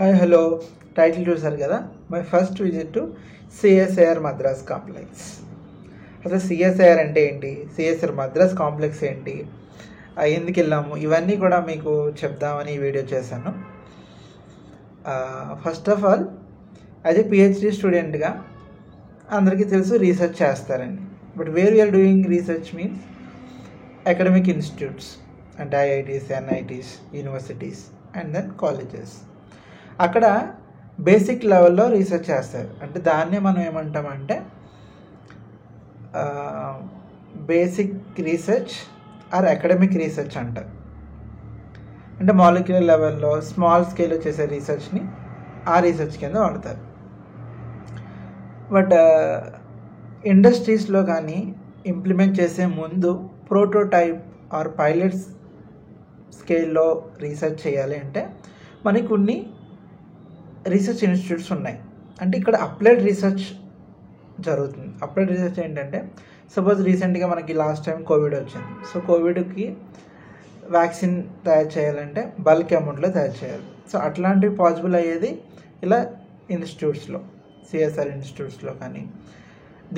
Hi hello title చూసారు కదా. My first visit to CSIR Madras complex. అసలు సిఎస్ఐఆర్ అంటే ఏంటి, సిఎస్ఐఆర్ మద్రాస్ కాంప్లెక్స్ ఏంటి, ఎందుకు వెళ్ళాము, ఇవన్నీ కూడా మీకు చెప్దామని ఈ వీడియో చేశాను. First of all as a PhD స్టూడెంట్గా అందరికీ తెలుసు రీసెర్చ్ చేస్తారని. But where we are doing research means academic institutes అంటే IITs, NITs, universities and then colleges. అక్కడ బేసిక్ లెవెల్లో రీసెర్చ్ చేస్తారు. అంటే దాన్నే మనం ఏమంటామంటే basic research or academic research అంటారు. అంటే మాలిక్యులర్ లెవెల్లో స్మాల్ స్కేల్లో చేసే రీసెర్చ్ని ఆ రీసెర్చ్ కింద వాడతారు. బట్ ఇండస్ట్రీస్లో కానీ ఇంప్లిమెంట్ చేసే ముందు ప్రోటోటైప్ ఆర్ పైలట్స్ స్కేల్లో రీసెర్చ్ చేయాలి అంటే మనకి కొన్ని రీసెర్చ్ ఇన్స్టిట్యూట్స్ ఉన్నాయి. అంటే ఇక్కడ అప్లైడ్ రీసెర్చ్ జరుగుతుంది. అప్లైడ్ రీసెర్చ్ ఏంటంటే సపోజ్ రీసెంట్గా మనకి లాస్ట్ టైం కోవిడ్ వచ్చింది. సో కోవిడ్కి వ్యాక్సిన్ తయారు చేయాలంటే బల్క్ అమౌంట్లో తయారు చేయాలి. సో అట్లాంటివి పాసిబుల్ అయ్యేది ఇలా ఇన్స్టిట్యూట్స్లో, సిఎస్ఆర్ ఇన్స్టిట్యూట్స్లో. కానీ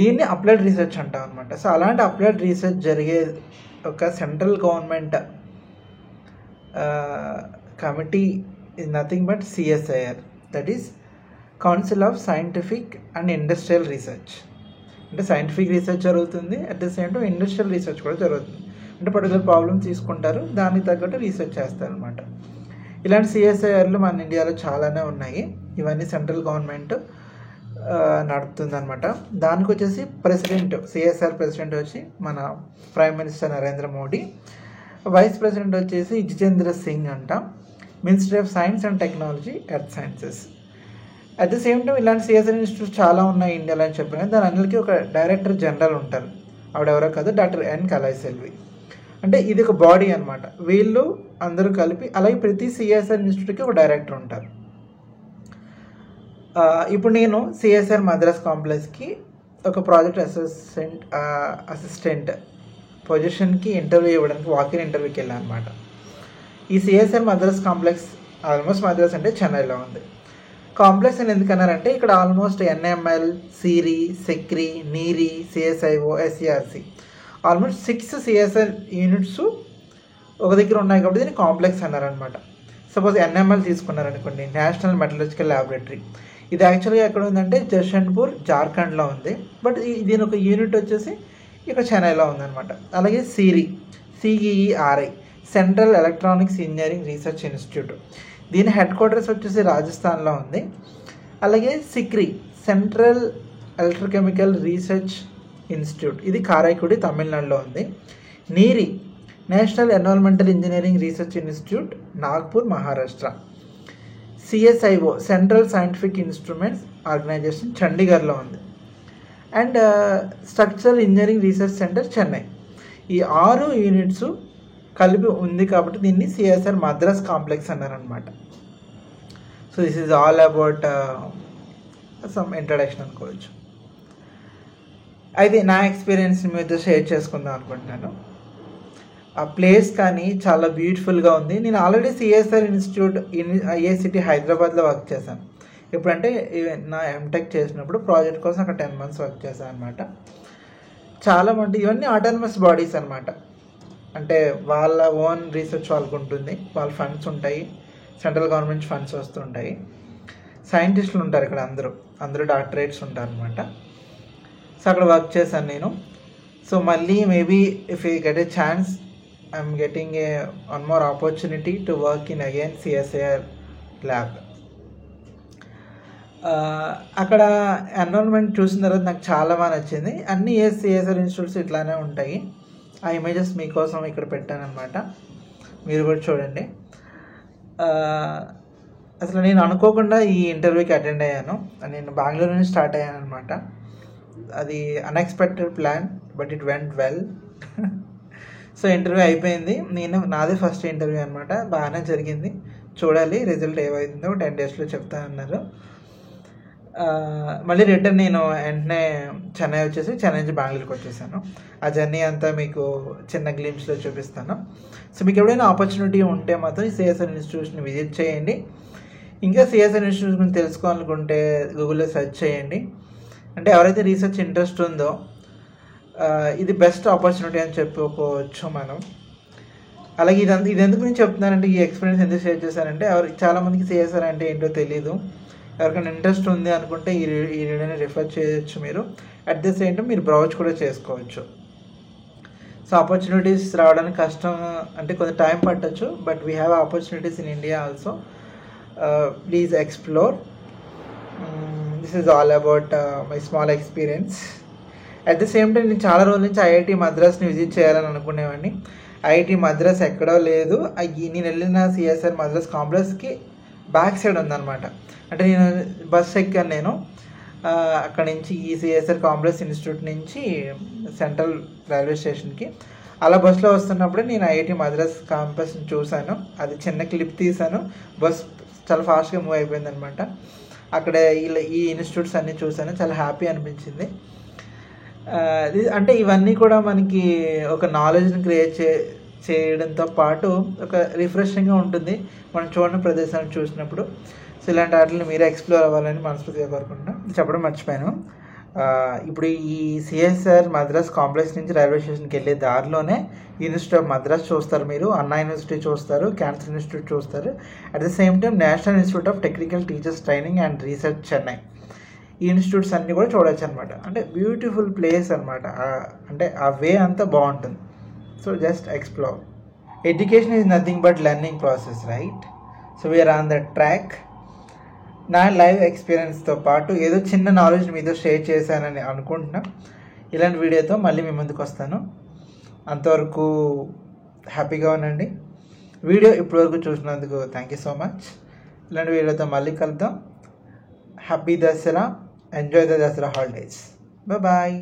దీన్ని అప్లైడ్ రీసెర్చ్ అంటాం అనమాట. సో అలాంటి అప్లైడ్ రీసెర్చ్ జరిగే ఒక central government committee is nothing but CSIR, that is Council of Scientific and Industrial Research. అంటే సైంటిఫిక్ రీసెర్చ్ జరుగుతుంది, at the same time industrial research కూడా జరుగుతుంది. అంటే పర్టికులర్ ప్రాబ్లమ్ తీసుకుంటారు, దానికి తగ్గట్టు రీసెర్చ్ చేస్తారు అనమాట. ఇలాంటి సిఎస్ఐఆర్లు మన ఇండియాలో చాలానే ఉన్నాయి. ఇవన్నీ సెంట్రల్ గవర్నమెంట్ నడుపుతుంది అనమాట. దానికి వచ్చేసి ప్రెసిడెంట్, సిఎస్ఆర్ ప్రెసిడెంట్ వచ్చి మన prime minister Narendra Modi, vice president వచ్చేసి జితేంద్ర సింగ్ అంట, ministry of science and technology, earth sciences. At the same time ఇలాంటి సిఎస్ఆర్ ఇన్స్టిట్యూట్ చాలా ఉన్నాయి ఇండియాలో అని చెప్పాను. దాని అన్నిటికీ ఒక డైరెక్టర్ జనరల్ ఉంటారు. ఆవిడెవరో కాదు, డాక్టర్ ఎన్ కళాయిసెల్వి. అంటే ఇది ఒక బాడీ అనమాట. వీళ్ళు అందరూ కలిపి, అలాగే ప్రతి సిఎస్ఆర్ ఇన్స్టిట్యూట్కి ఒక డైరెక్టర్ ఉంటారు. ఇప్పుడు నేను సిఎస్ఆర్ మద్రాస్ కాంప్లెక్స్కి ఒక ప్రాజెక్ట్ అసిస్టెంట్ పొజిషన్కి ఇంటర్వ్యూ ఇవ్వడానికి వాకిన్ ఇంటర్వ్యూకి వెళ్ళాను అనమాట. ఈ CSR Madras complex almost Madras అంటే చెన్నైలో ఉంది. కాంప్లెక్స్ అని ఎందుకన్నారంటే ఇక్కడ almost NML, CEERI, CECRI, NEERI, CSIO, SERC almost 6 CSR units ఒక దగ్గర ఉన్నాయి కాబట్టి దీన్ని కాంప్లెక్స్ అన్నారనమాట. సపోజ్ ఎన్ఎంఎల్ తీసుకున్నారనుకోండి, నేషనల్ మెటలర్జికల్ ల్యాబొరేటరీ. ఇది యాక్చువల్గా ఎక్కడ ఉందంటే జషన్పూర్, జార్ఖండ్లో ఉంది. బట్ దీని ఒక యూనిట్ వచ్చేసి ఇక్కడ చెన్నైలో ఉందన్నమాట. అలాగే CEERI, CEERI, central electronics engineering research institute. దీని హెడ్ క్వార్టర్స్ వచ్చేసి రాజస్థాన్లో ఉంది. అలాగే CECRI, central electrochemical research institute, ఇది కారైకుడి, తమిళనాడులో ఉంది. NEERI, national environmental engineering research institute, Nagpur, Maharashtra. CSIO, central scientific instruments organisation, చండీగఢ్లో ఉంది. And structural engineering research centre, Chennai. ఈ 6 యూనిట్స్ కలిపి ఉంది కాబట్టి దీన్ని సిఎస్ఆర్ మద్రాస్ కాంప్లెక్స్ అన్నారనమాట. So this is all about some introduction అనుకోవచ్చు. అయితే నా ఎక్స్పీరియన్స్ మీతో షేర్ చేసుకుందాం అనుకుంటున్నాను. ఆ ప్లేస్ కానీ చాలా బ్యూటిఫుల్గా ఉంది. నేను ఆల్రెడీ సిఎస్ఆర్ ఇన్స్టిట్యూట్ ఐఐసిటి హైదరాబాద్లో వర్క్ చేశాను. ఎప్పుడంటే నా ఎంటెక్ చేసినప్పుడు ప్రాజెక్ట్ కోసం అక్కడ 10 months వర్క్ చేశాను అనమాట. చాలా మంది ఇవన్నీ ఆటోనమస్ బాడీస్ అనమాట. అంటే వాళ్ళ ఓన్ రీసెర్చ్ వాళ్ళకు ఉంటుంది, వాళ్ళ ఫండ్స్ ఉంటాయి, సెంట్రల్ గవర్నమెంట్ ఫండ్స్ వస్తుంటాయి. సైంటిస్టులు ఉంటారు ఇక్కడ, అందరూ డాక్టరేట్స్ ఉంటారు అనమాట. సో అక్కడ వర్క్ చేశాను నేను. సో మళ్ళీ maybe if you get a chance, I'm getting one more opportunity to work in again CSIR lab. అక్కడ ఎన్విరాన్మెంట్ చూసిన తర్వాత నాకు చాలా బాగా నచ్చింది. అన్ని సిఎస్ఆర్ ఇన్స్టిట్యూట్స్ ఇట్లానే ఉంటాయి. ఆ ఇమేజెస్ మీకోసం ఇక్కడ పెట్టానమాట, మీరు కూడా చూడండి. అసలు నేను అనుకోకుండా ఈ ఇంటర్వ్యూకి అటెండ్ అయ్యాను. నేను బెంగళూరు నుంచి స్టార్ట్ అయ్యాను అనమాట. అది unexpected plan, but it went well. So interview అయిపోయింది. నాదే ఫస్ట్ ఇంటర్వ్యూ అనమాట. బాగానే జరిగింది. చూడాలి రిజల్ట్ ఏమైందో 10 daysలో చెప్తానన్నారు. మళ్ళీ రిటర్న్ నేను వెంటనే చెన్నై వచ్చేసి, చెన్నై నుంచి బెంగళూరుకి వచ్చేసాను. ఆ జర్నీ అంతా మీకు చిన్న గ్లిమ్స్లో చూపిస్తాను. సో మీకు ఎప్పుడైనా ఆపర్చునిటీ ఉంటే మాత్రం ఈ సిఎస్ఆర్ ఇన్స్టిట్యూట్ని విజిట్ చేయండి. ఇంకా సిఎస్ఆర్ ఇన్స్టిట్యూట్ గురించి తెలుసుకోవాలనుకుంటే గూగుల్లో సెర్చ్ చేయండి. అంటే ఎవరైతే రీసెర్చ్ ఇంట్రెస్ట్ ఉందో ఇది బెస్ట్ ఆపర్చునిటీ అని చెప్పుకోవచ్చు మనం. అలాగే ఇది ఎందుకు నేను చెప్తున్నానంటే, ఈ ఎక్స్పీరియన్స్ ఎందుకు షేర్ చేశానంటే, చాలామందికి సిఎస్ఆర్ అంటే ఏంటో తెలీదు. ఎవరికైనా ఇంట్రెస్ట్ ఉంది అనుకుంటే ఈ వీడియోని రిఫర్ చేయొచ్చు మీరు. అట్ ది సేమ్ టైం మీరు బ్రౌజ్ కూడా చేసుకోవచ్చు. సో ఆపర్చునిటీస్ రావడానికి కష్టం అంటే కొంచెం టైం పట్టచ్చు, but we have opportunities in India also. Please explore. This is all about my small experience. At the same time నేను చాలా రోజుల నుంచి ఐఐటి మద్రాస్ని విజిట్ చేయాలని అనుకునేవాడిని. ఐఐటి మద్రాస్ ఎక్కడో లేదు, నేను వెళ్ళిన సిఎస్ఆర్ మద్రాస్ కాంప్లెక్స్కి బ్యాక్ సైడ్ ఉందన్నమాట. అంటే నేను బస్ ఎక్కాను నేను అక్కడి నుంచి ఈ సిఎస్ఆర్ కాంప్లెక్స్ ఇన్స్టిట్యూట్ నుంచి సెంట్రల్ రైల్వే స్టేషన్కి. అలా బస్సులో వస్తున్నప్పుడే నేను ఐఐటి మద్రాస్ క్యాంపస్ని చూశాను. అది చిన్న క్లిప్ తీశాను. బస్ చాలా ఫాస్ట్గా మూవ్ అయిపోయింది అనమాట. అక్కడ ఈ ఇన్స్టిట్యూట్స్ అన్నీ చూశాను, చాలా హ్యాపీ అనిపించింది. అంటే ఇవన్నీ కూడా మనకి ఒక నాలెడ్జ్ని క్రియేట్ చేయడంతో పాటు ఒక రిఫ్రెషింగ్గా ఉంటుంది మనం చూడని ప్రదేశాలను చూసినప్పుడు. సో ఇలాంటి వాటిని మీరే ఎక్స్ప్లోర్ అవ్వాలని మనస్ఫూర్తిగా కోరుకుంటున్నాను. చెప్పడం మర్చిపోయాను, ఇప్పుడు ఈ సిఎస్ఆర్ మద్రాస్ కాంప్లెక్స్ నుంచి రైల్వే స్టేషన్కి వెళ్ళే దారిలోనే యూనివర్సిటీ ఆఫ్ మద్రాస్ చూస్తారు మీరు, అన్నా యూనివర్సిటీ చూస్తారు, క్యాన్సర్ ఇన్స్టిట్యూట్ చూస్తారు. At the same time national institute of technical teachers training and research Chennai, ఈ ఇన్స్టిట్యూట్స్ అన్నీ కూడా చూడొచ్చు అనమాట. అంటే బ్యూటిఫుల్ ప్లేస్ అనమాట. అంటే ఆ వే అంతా బాగుంటుంది. So just explore. Education is nothing but learning process, right? So we're on the track. నా లైవ్ ఎక్స్పీరియన్స్తో పాటు ఏదో చిన్న నాలెడ్జ్ మీతో షేర్ చేశానని అనుకుంటున్నా. ఇలాంటి వీడియోతో మళ్ళీ మీ ముందుకు వస్తాను. అంతవరకు హ్యాపీగా ఉండండి. వీడియో ఇప్పటివరకు చూసినందుకు థ్యాంక్ యూ సో మచ్. ఇలాంటి వీడియోతో మళ్ళీ కలుద్దాం. Happy Dasara. Enjoy the Dasara holidays. Bye.